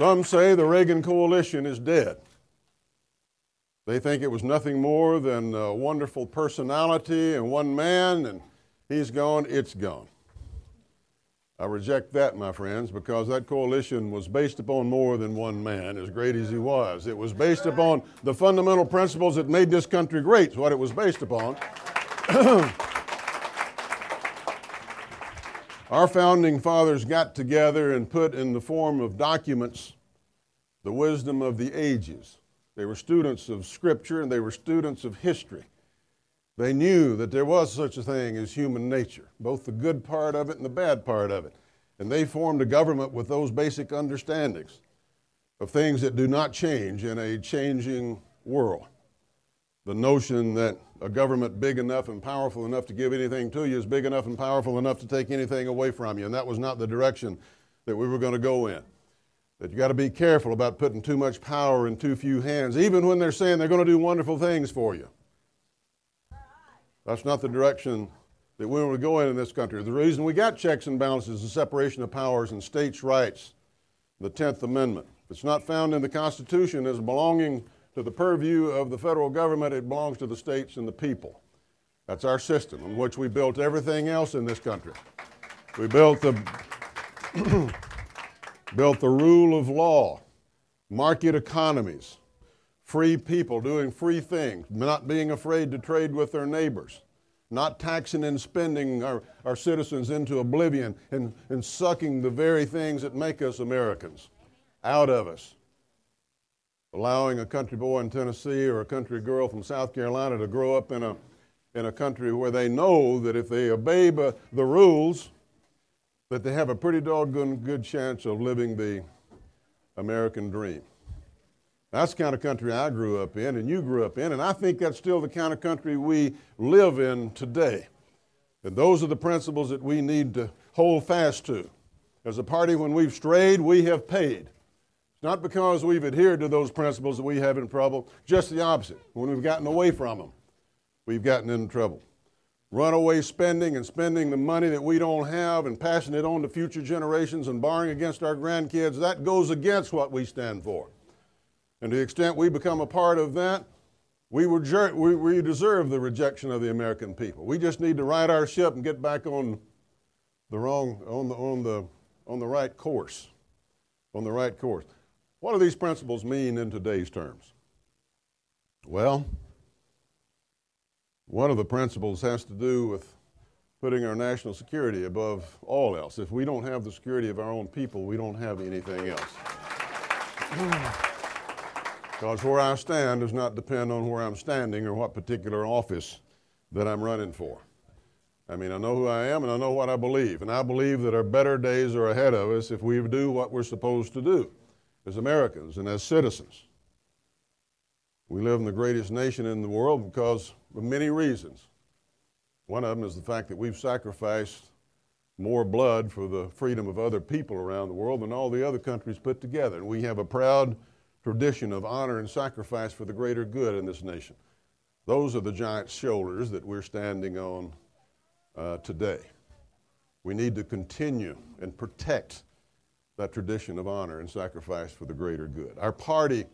Some say the Reagan coalition is dead. They think it was nothing more than a wonderful personality and one man, and he's gone, it's gone. I reject that, my friends, because that coalition was based upon more than one man, as great as he was. It was based upon the fundamental principles that made this country great, is what it was based upon. Our founding fathers got together and put in the form of documents the wisdom of the ages. They were students of Scripture and they were students of history. They knew that there was such a thing as human nature, both the good part of it and the bad part of it. And they formed a government with those basic understandings of things that do not change in a changing world. The notion that a government big enough and powerful enough to give anything to you is big enough and powerful enough to take anything away from you. And that was not the direction that we were going to go in. That you got to be careful about putting too much power in too few hands, even when they're saying they're going to do wonderful things for you. That's not the direction that we want to go in this country. The reason we got checks and balances, the separation of powers and states' rights, the 10th Amendment. If it's not found in the Constitution as belonging to the purview of the federal government, it belongs to the states and the people. That's our system in which we built everything else in this country. We built the rule of law, market economies, free people doing free things, not being afraid to trade with their neighbors, not taxing and spending our citizens into oblivion and sucking the very things that make us Americans out of us. Allowing a country boy in Tennessee or a country girl from South Carolina to grow up in a country where they know that if they obey the rules, that they have a pretty doggone good chance of living the American dream. That's the kind of country I grew up in and you grew up in, and I think that's still the kind of country we live in today. And those are the principles that we need to hold fast to. As a party, when we've strayed, we have paid. It's not because we've adhered to those principles that we have in trouble, just the opposite. When we've gotten away from them, we've gotten in trouble. Runaway spending and spending the money that we don't have and passing it on to future generations and borrowing against our grandkids, that goes against what we stand for. And to the extent we become a part of that, we deserve the rejection of the American people. We just need to right our ship and get back on the right course. On the right course. What do these principles mean in today's terms? Well, one of the principles has to do with putting our national security above all else. If we don't have the security of our own people, we don't have anything else. Because where I stand does not depend on where I'm standing or what particular office that I'm running for. I mean, I know who I am and I know what I believe. And I believe that our better days are ahead of us if we do what we're supposed to do as Americans and as citizens. We live in the greatest nation in the world because of many reasons. One of them is the fact that we've sacrificed more blood for the freedom of other people around the world than all the other countries put together. And we have a proud tradition of honor and sacrifice for the greater good in this nation. Those are the giant shoulders that we're standing on today. We need to continue and protect that tradition of honor and sacrifice for the greater good. Our party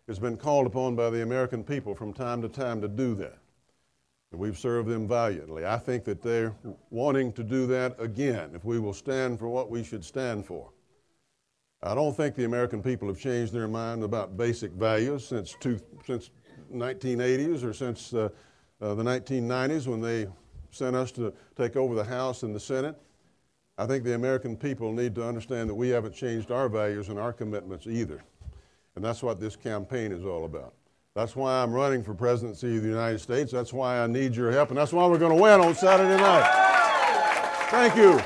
has been called upon by the American people from time to time to do that. And we've served them valiantly. I think that they're wanting to do that again if we will stand for what we should stand for. I don't think the American people have changed their mind about basic values since 1980s or since the 1990s when they sent us to take over the House and the Senate. I think the American people need to understand that we haven't changed our values and our commitments either. And that's what this campaign is all about. That's why I'm running for presidency of the United States. That's why I need your help. And that's why we're going to win on Saturday night. Thank you.